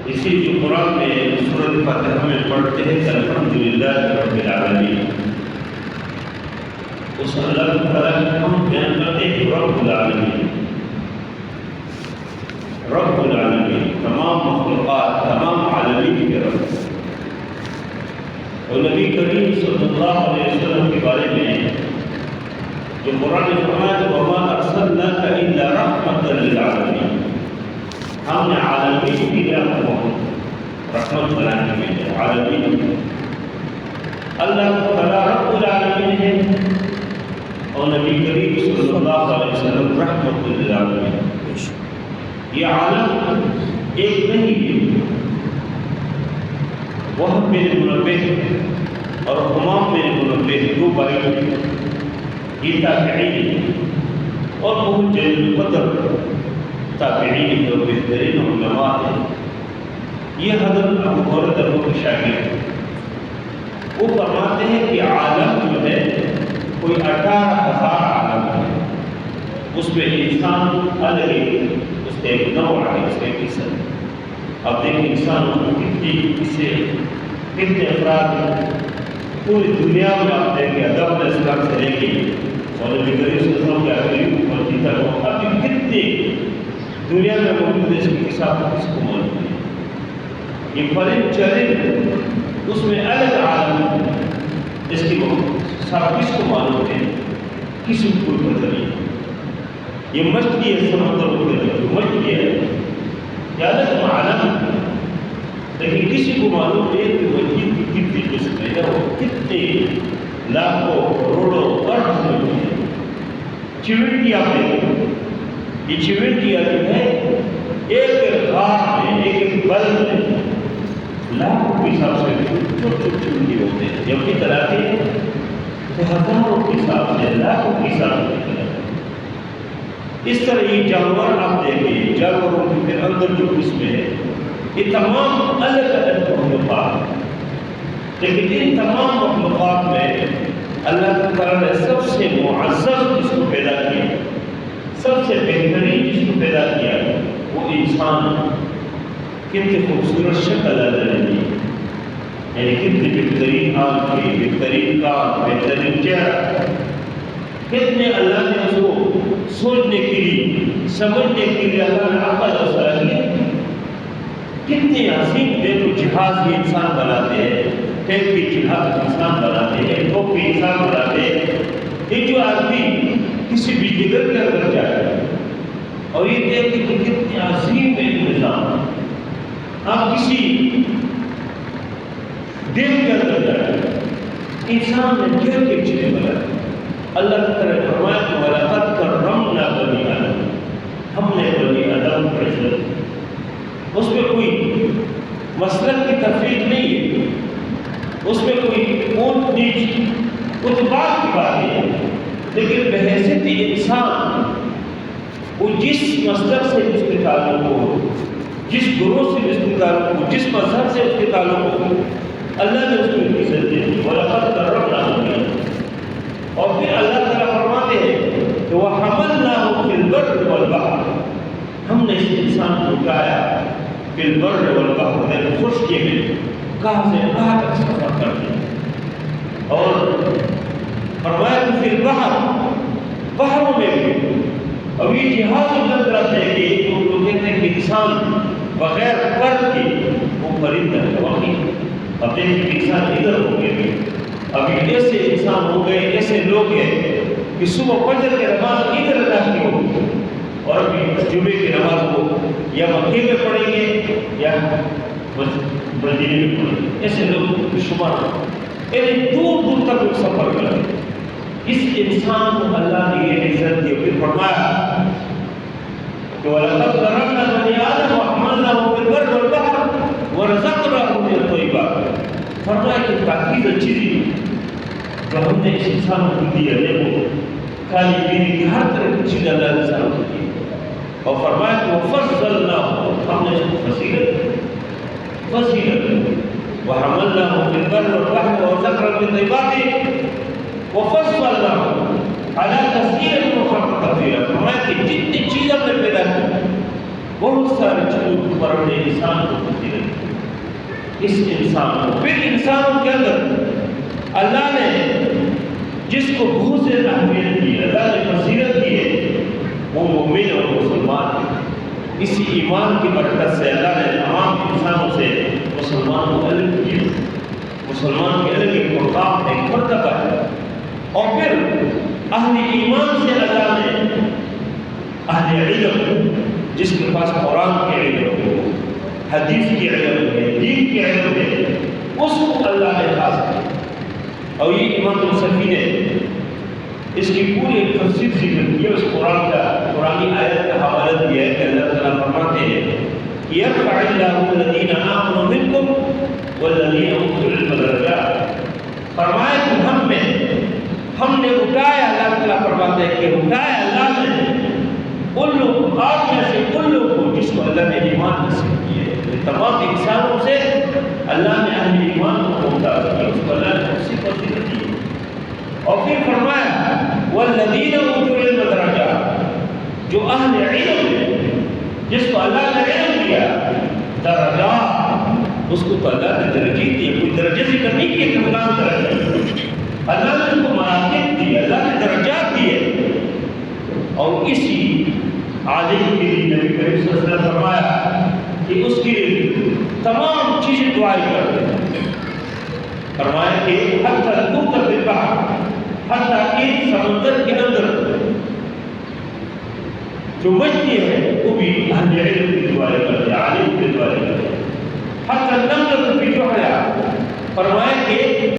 اسی جو قرآن میں سورۃ فاتحہ میں پڑھتے ہیں الحمدللہ رب العالمین، اس اللہ تعالیٰ کا ہم بیان کرتے ہیں رب العالمین، رب العالمین، تمام مخلوقات، تمام عالمین کے رب۔ اور نبی کریم صلی اللہ علیہ وسلم کے بارے میں جو قرآن نے فرمایا وَمَا أَرْسَلْنَاكَ إِلَّا رَحْمَةً لِلْعَالَمِينَ، ہم نے عالمین کی رحمت بنانے کے لیے عالمین، اللہ تعالیٰ رب العالمین ہے اور نبی کریم صلی اللہ علیہ وسلم رحمت للعالمین۔ یہ عالم ایک نہیں ہے، وہب بن منبہ اور حمام بن منبہ دو بھائی یہ تابعین اور بہت جلیل القدر تابعین اور بہترین علماء ہیں۔ یہ حضرت ابو ہریرہ کے شاگرد، وہ فرماتے ہیں کہ عالم جو ہے کوئی 18,000 عالم ہے، اس میں انسان الگ ہے، اس کا ایک نوع ہے، اس کا ایک قسم۔ اب دیکھیں انسان کتنے افراد ہیں پوری دنیا میں، آپ دیکھیں ادب اسلام سے لے کے اور نبی کریم صلی اللہ علیہ وسلم کے آخری امتی تک ابھی کتنے دنیا میں موجود ہے، اس کے حساب کس کو معلوم ہے؟ یہ فرد چرند اس میں الگ عالم ہے، اس کی حساب کس کو معلوم ہے؟ کسی کو کوئی پتہ نہیں۔ یہ مچھلی ہے سمندر کے اندر، مچھلی ہے یہ الگ عالم ہے، لیکن کسی کو معلوم ہے کہ مچھلی کی کتنی قسم ہے، وہ کتنے لاکھوں کروڑوں ارب میں ہے۔ چیونٹیاں میں یہ چیونٹیاں جو ہے ایک غار میں، ایک بل میں لاکھوں کے حساب سے چھوٹے چیونٹی ہوتے ہیں، جبکہ تراتے تو ہزاروں کے حساب سے، لاکھوں کے حساب سے تراتے۔ اس طرح یہ جانور آپ دیکھیں، جانوروں کے اندر جو قسمیں ہیں یہ تمام الگ الگ مخلوقات ہیں، لیکن ان تمام مخلوقات میں اللہ تعالیٰ نے سب سے معزز جس کو پیدا کیا، سب سے بہترین جس کو پیدا کیا وہ انسان۔ کتنی خوبصورت شکل اللہ نے دی، یعنی کتنی بہترین آنکھیں، بہترین کان، بہترین چہرہ، کتنے اللہ نے اس کو سوچنے کے لیے، سمجھنے کے لیے اللہ نے عقل اور صلاحیت، کتنے عظیم بے تو جہاز کے انسان بناتے ہیں، ٹینک کی جہاز انسان بناتے ہیں، توپ کی انسان بناتے ہیں۔ یہ جو آدمی کسی بھی جگر کے اندر جائے اور یہ دیکھیں کہ کتنے عظیم ایک نظام، آپ کسی دل کے اندر جائے انسان نے کیا کیا چیزیں بنائی۔ اللہ تعالیٰ نے فرمایا کہ وَلَقَدْ كَرَّمْنَا بَنِي آدَمَ، ہم نے بنی آدم کو عزت، اس میں کوئی مسلک کی تفریق نہیں ہے، اس میں کوئی اونچ نیچ اتباع کی بات نہیں ہے، لیکن بحیثیت انسان وہ جس مسلک سے جس کے تعلق ہو، جس گروہ سے جس کے تعلق ہو، جس مذہب سے اس کے تعلق ہو، اللہ نے اس کو عزت دی۔ وَلَقَدْ كَرَّمْنَا بَنِي آدَمَ، اور پھر اللہ تعالیٰ فرماتے ہیں کہ وَحَمَلْنَاهُ فِي الْبَرِّ وَالْبَحْرِ، ہم نے اس انسان کو اٹھایا فی البر والبحر، خشکی میں کہاں سے کہاں تک سفر کرتے ہیں، اور فرمایا کہ فی البحر، بحروں میں بھی۔ اب یہ جہاز اندر رہتے ہیں کہ لوگ کہتے ہیں کہ انسان بغیر پر کے وہ پرندہ ہے، واقعی اب دیکھیں کہ انسان ادھر ہو گئے، ابھی ایسے انسان ہو گئے، ایسے لوگ ہیں کہ صبح فجر کی نماز ادھر ادا کی ہوگی اور ابھی جمعے کی نماز کو یا مکے میں پڑھیں گے یا مدینے میں پڑھیں گے، ایسے لوگ شمار یعنی دور دور تک لوگ سفر کریں۔ اس انسان کو اللہ نے یہ عزت دی، پھر فرمایا کہ وَلَقَدْ كَرَّمْنَا بَنِي آدَمَ وَحَمَلْنَاهُمْ فِي الْبَرِّ وَالْبَحْرِ وَرَزَقْنَاهُم مِّنَ الطَّيِّبَاتِ، فرمایا کہ پاکیزہ چیزیں جو ہم نے اس انسان کو دی ہے، وہ کھانے پینے کی ہر طرح کی چیز اللہ نے انسان کو دی، اور فرمایا کہ وَفَضَّلْنَاهُ، ہم نے اس کو فضیلت وَحَمَلْنَاهُمْ فِي الْبَرِّ وَالْبَحْرِ وَرَزَقْنَاهُم مِّنَ الطَّيِّبَاتِ وَفَضَّلْنَاهُمْ عَلَىٰ كَثِيرٍ مِّمَّنْ خَلَقْنَا تَفْضِيلًا، فرمایا کہ جتنی چیز ہم نے پیدا کی بہت سارے چیزوں پر اپنے انسان کو ہوتی رہی، اس انسان کو پھر انسانوں کے اندر اللہ نے جس کو بہت سے اہمیت دی، اللہ نے فضیلت دی ہے، وہ مومن اور مسلمان ہے۔ اسی ایمان کی برکت سے اللہ نے تمام انسانوں سے مسلمان کو الگ کیا، مسلمان کے الگ ایک مقام ایک مرتبہ ہے۔ اور پھر اہل ایمان سے اللہ نے اہل علم، جس کے پاس قرآن کے علم ہے، حدیث کے علم ہے، دین کے علم ہے، اس کو اللہ نے خاص کیا۔ اور یہ امام الصفی نے اس کی پوری تفصیل ذکر کی ہے، اس قرآن کا قرآنی آیت کا حوالہ دیا ہے کہ اللہ تعالیٰ فرماتے ہیں کہ یرفع اللہ الذین آمنوا منکم والذین اوتوا العلم درجات۔ فرمایا کہ ہم نے اٹھایا، اللہ تعالیٰ فرماتے ہیں کہ اٹھایا اللہ نے ان لوگ آپ میں سے ان لوگوں کو جس کو اللہ نے ایمان نصیب کیے، تمام انسانوں سے اللہ نے اہل ایمان کو ممتاز کیا، اس کو اللہ نے اسی فضیلت دی۔ اور پھر فرمایا والذین اوتوا العلم درجات، جو اہل علم ہے، جس کو اللہ نے علم دیا، درجات، اس کو تو اللہ نے درجے دیے، کوئی درجے سے کمی کی کہ فلاں درجہ، اللہ نے اس کو مراتب دی، اللہ نے درجات دیے۔ اور اسی عالم کے لیے نبی کریم صلی اللہ علیہ وسلم فرمایا کہ اس کی تمام چیزیں دعائیں کرتے ہیں۔ فرمایا کہ حتی القوت فی البحر، حتیٰ کہ سمندر کے اندر جو مچھلی ہے وہ بھی اہل علم کی دعائیں کرتے ہیں، عالم کی دعائیں کرتے ہیں۔ حتی النملۃ فی جحرها، فرمایا کہ